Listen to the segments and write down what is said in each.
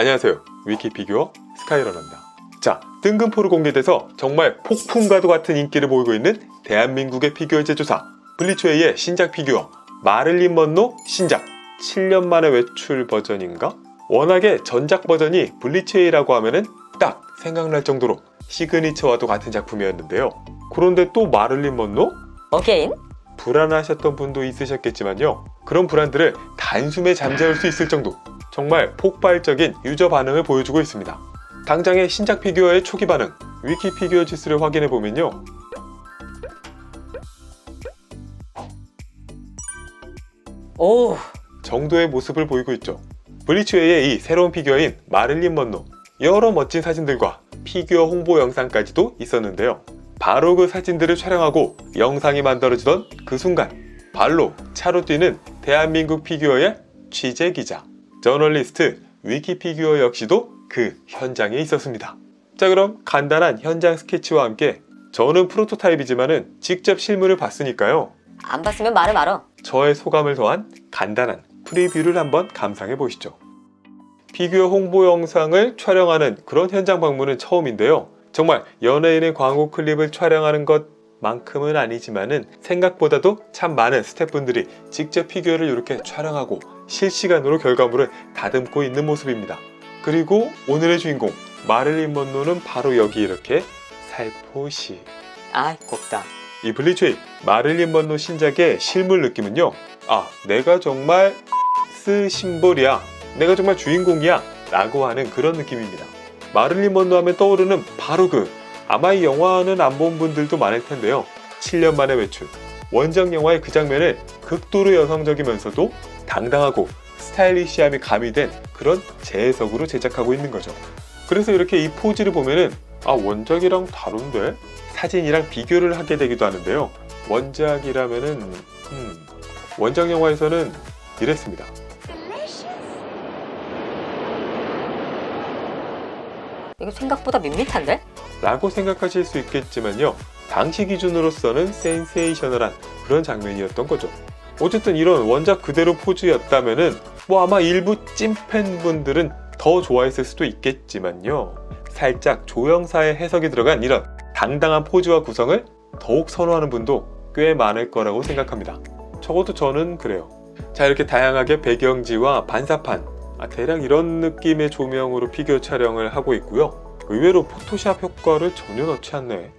안녕하세요. 위키피규어 스카이러너입니다. 자, 뜬금포로 공개돼서 정말 폭풍과도 같은 인기를 보이고 있는 대한민국의 피규어 제조사 블리츠웨이의 신작 피규어 마릴린 먼로 신작 7년 만에 외출 버전인가? 워낙에 전작 버전이 블리츠웨이라고 하면은 딱 생각날 정도로 시그니처와도 같은 작품이었는데요. 그런데 또 마릴린 먼로? 어게인? 불안하셨던 분도 있으셨겠지만요. 그런 불안들을 단숨에 잠재울 수 있을 정도 정말 폭발적인 유저 반응을 보여주고 있습니다. 당장의 신작 피규어의 초기 반응 위키피규어 지수를 확인해보면요. 오, 정도의 모습을 보이고 있죠. 블리츠웨이의 이 새로운 피규어인 마릴린 먼로 여러 멋진 사진들과 피규어 홍보 영상까지도 있었는데요. 바로 그 사진들을 촬영하고 영상이 만들어지던 그 순간 발로 차로 뛰는 대한민국 피규어의 취재기자 저널리스트 위키피규어 역시도 그 현장에 있었습니다. 자, 그럼 간단한 현장 스케치와 함께 저는 프로토타입이지만은 직접 실물을 봤으니까요. 안 봤으면 말을 말어. 저의 소감을 더한 간단한 프리뷰를 한번 감상해 보시죠. 피규어 홍보 영상을 촬영하는 그런 현장 방문은 처음인데요. 정말 연예인의 광고 클립을 촬영하는 것만큼은 아니지만은 생각보다도 참 많은 스태프분들이 직접 피규어를 이렇게 촬영하고 실시간으로 결과물을 다듬고 있는 모습입니다. 그리고 오늘의 주인공 마릴린 먼로는 바로 여기 이렇게 살포시. 아이, 곱다. 이 블리츠웨이 마릴린 먼로 신작의 실물 느낌은요, 내가 정말 심볼이야, 내가 정말 주인공이야 라고 하는 그런 느낌입니다. 마릴린 먼로 하면 떠오르는 바로 아마 이 영화는 안 본 분들도 많을 텐데요. 7년 만에 외출 원작 영화의 그 장면을 극도로 여성적이면서도 당당하고 스타일리시함이 가미된 그런 재해석으로 제작하고 있는 거죠. 그래서 이렇게 이 포즈를 보면은 원작이랑 다른데? 사진이랑 비교를 하게 되기도 하는데요. 원작이라면은 원작 영화에서는 이랬습니다. 이거 생각보다 밋밋한데? 라고 생각하실 수 있겠지만요. 당시 기준으로서는 센세이셔널한 그런 장면이었던 거죠. 어쨌든 이런 원작 그대로 포즈였다면은 아마 일부 찐팬분들은 더 좋아했을 수도 있겠지만요. 살짝 조형사의 해석이 들어간 이런 당당한 포즈와 구성을 더욱 선호하는 분도 꽤 많을 거라고 생각합니다. 적어도 저는 그래요. 자, 이렇게 다양하게 배경지와 반사판, 대략 이런 느낌의 조명으로 피규어 촬영을 하고 있고요. 의외로 포토샵 효과를 전혀 넣지 않네.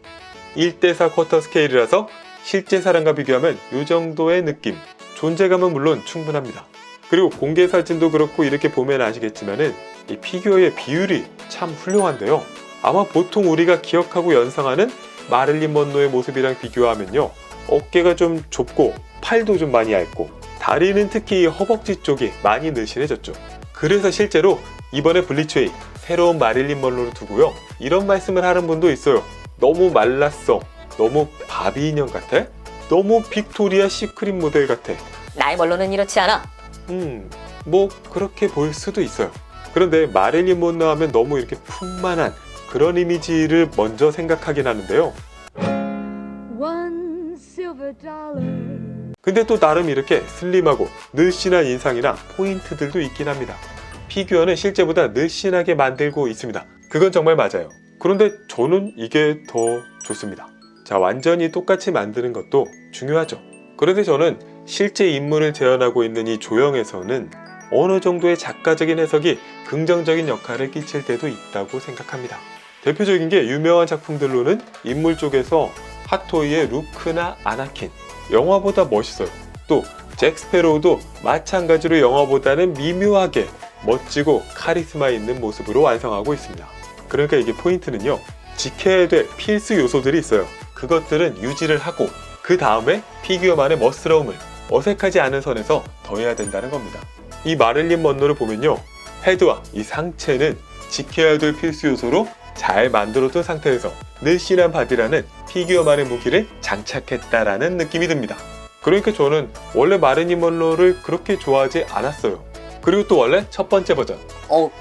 1:4 쿼터 스케일이라서 실제 사람과 비교하면 이 정도의 느낌, 존재감은 물론 충분합니다. 그리고 공개 사진도 그렇고 이렇게 보면 아시겠지만은 이 피규어의 비율이 참 훌륭한데요. 아마 보통 우리가 기억하고 연상하는 마릴린 먼로의 모습이랑 비교하면요, 어깨가 좀 좁고 팔도 좀 많이 얇고 다리는 특히 허벅지 쪽이 많이 늘씬해졌죠. 그래서 실제로 이번에 블리츠웨이 새로운 마릴린 먼로를 두고요, 이런 말씀을 하는 분도 있어요. 너무 말랐어, 너무 바비 인형 같아, 너무 빅토리아 시크릿 모델 같아. 나의 멀로는 이렇지 않아. 그렇게 보일 수도 있어요. 그런데 마릴린 먼로 하면 너무 이렇게 풍만한 그런 이미지를 먼저 생각하긴 하는데요. 근데 또 나름 이렇게 슬림하고 늘씬한 인상이나 포인트들도 있긴 합니다. 피규어는 실제보다 늘씬하게 만들고 있습니다. 그건 정말 맞아요. 그런데 저는 이게 더 좋습니다. 자, 완전히 똑같이 만드는 것도 중요하죠. 그런데 저는 실제 인물을 재현하고 있는 이 조형에서는 어느 정도의 작가적인 해석이 긍정적인 역할을 끼칠 때도 있다고 생각합니다. 대표적인 게 유명한 작품들로는 인물 쪽에서 핫토이의 루크나 아나킨, 영화보다 멋있어요. 또 잭 스페로우도 마찬가지로 영화보다는 미묘하게 멋지고 카리스마 있는 모습으로 완성하고 있습니다. 그러니까 이게 포인트는요, 지켜야 될 필수 요소들이 있어요. 그것들은 유지를 하고 그 다음에 피규어만의 멋스러움을 어색하지 않은 선에서 더해야 된다는 겁니다. 이 마릴린 먼로를 보면요, 헤드와 이 상체는 지켜야 될 필수 요소로 잘 만들어둔 상태에서 늘씬한 바디라는 피규어만의 무기를 장착했다라는 느낌이 듭니다. 그러니까 저는 원래 마릴린 먼로를 그렇게 좋아하지 않았어요. 그리고 또 원래 첫 번째 버전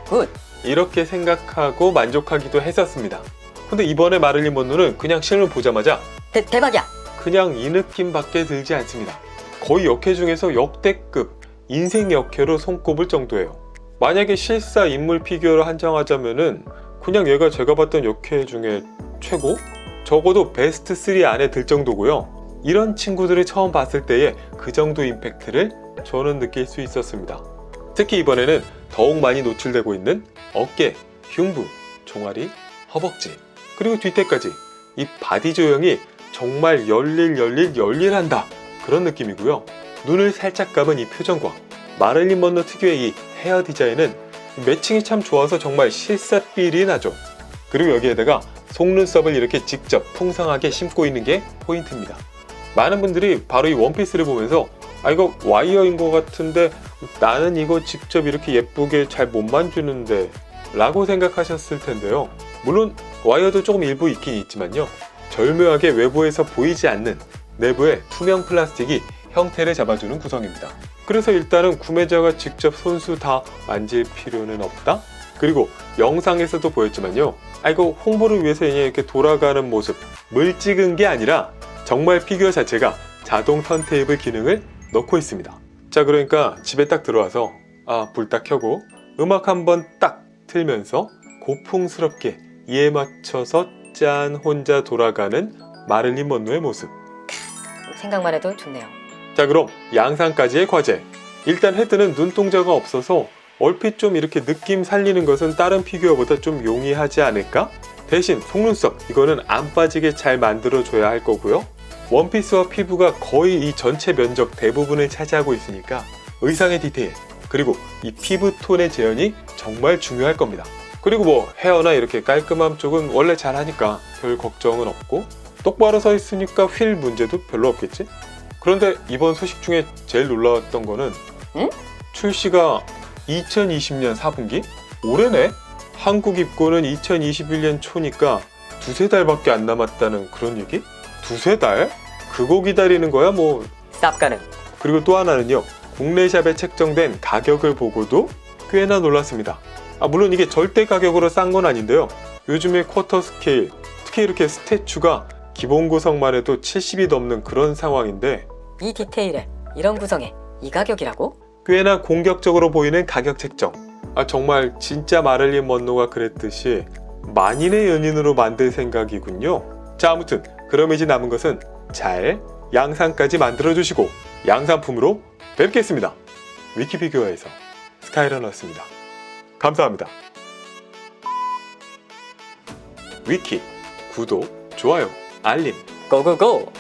굿. 이렇게 생각하고 만족하기도 했었습니다. 근데 이번에 마릴린 먼로는 그냥 실물 보자마자 대박이야. 그냥 이 느낌밖에 들지 않습니다. 거의 역해 중에서 역대급 인생 역해로 손꼽을 정도예요. 만약에 실사 인물 피규어를 한정하자면은 그냥 얘가 제가 봤던 역캐 중에 최고? 적어도 베스트 3 안에 들 정도고요. 이런 친구들을 처음 봤을 때의 그 정도 임팩트를 저는 느낄 수 있었습니다. 특히 이번에는 더욱 많이 노출되고 있는 어깨, 흉부, 종아리, 허벅지, 그리고 뒤태까지 이 바디 조형이 정말 열일한다 그런 느낌이고요. 눈을 살짝 감은 이 표정과 마릴린 먼로 특유의 이 헤어 디자인은 매칭이 참 좋아서 정말 실사삘이 나죠. 그리고 여기에다가 속눈썹을 이렇게 직접 풍성하게 심고 있는 게 포인트입니다. 많은 분들이 바로 이 원피스를 보면서 아 이거 와이어인 것 같은데 나는 이거 직접 이렇게 예쁘게 잘 못 만지는데 라고 생각하셨을 텐데요. 물론 와이어도 조금 일부 있긴 있지만요. 절묘하게 외부에서 보이지 않는 내부의 투명 플라스틱이 형태를 잡아주는 구성입니다. 그래서 일단은 구매자가 직접 손수 다 만질 필요는 없다? 그리고 영상에서도 보였지만요. 아 이거 홍보를 위해서 그냥 이렇게 돌아가는 모습 물 찍은 게 아니라 정말 피규어 자체가 자동 턴테이블 기능을 넣고 있습니다. 자 그러니까 집에 딱 들어와서 불 딱 켜고 음악 한번 딱 틀면서 고풍스럽게 이에 맞춰서 짠 혼자 돌아가는 마릴린 먼로의 모습. 생각만 해도 좋네요. 자 그럼 양상까지의 과제. 일단 헤드는 눈동자가 없어서 얼핏 좀 이렇게 느낌 살리는 것은 다른 피규어보다 좀 용이하지 않을까? 대신 속눈썹 이거는 안 빠지게 잘 만들어줘야 할 거고요. 원피스와 피부가 거의 이 전체 면적 대부분을 차지하고 있으니까 의상의 디테일 그리고 이 피부톤의 재현이 정말 중요할 겁니다. 그리고 뭐 헤어나 이렇게 깔끔함 쪽은 원래 잘하니까 별 걱정은 없고 똑바로 서 있으니까 휠 문제도 별로 없겠지? 그런데 이번 소식 중에 제일 놀라웠던 거는 응? 출시가 2020년 4분기? 올해네? 한국 입고는 2021년 초니까 두세 달밖에 안 남았다는 그런 얘기? 두세 달? 그거 기다리는 거야 뭐. 쌉가능. 그리고 또 하나는요. 국내 샵에 책정된 가격을 보고도 꽤나 놀랐습니다. 물론 이게 절대 가격으로 싼 건 아닌데요. 요즘에 쿼터 스케일, 특히 이렇게 스태츄가 기본 구성만 해도 70이 넘는 그런 상황인데 이 디테일에 이런 구성에 이 가격이라고? 꽤나 공격적으로 보이는 가격 책정. 정말 진짜 마릴린 먼로가 그랬듯이 만인의 연인으로 만들 생각이군요. 자 아무튼 그럼 이제 남은 것은 잘 양상까지 만들어주시고 양산품으로 뵙겠습니다. 위키피규어에서 스카이러너였습니다. 감사합니다. 위키, 구독, 좋아요, 알림 고고고!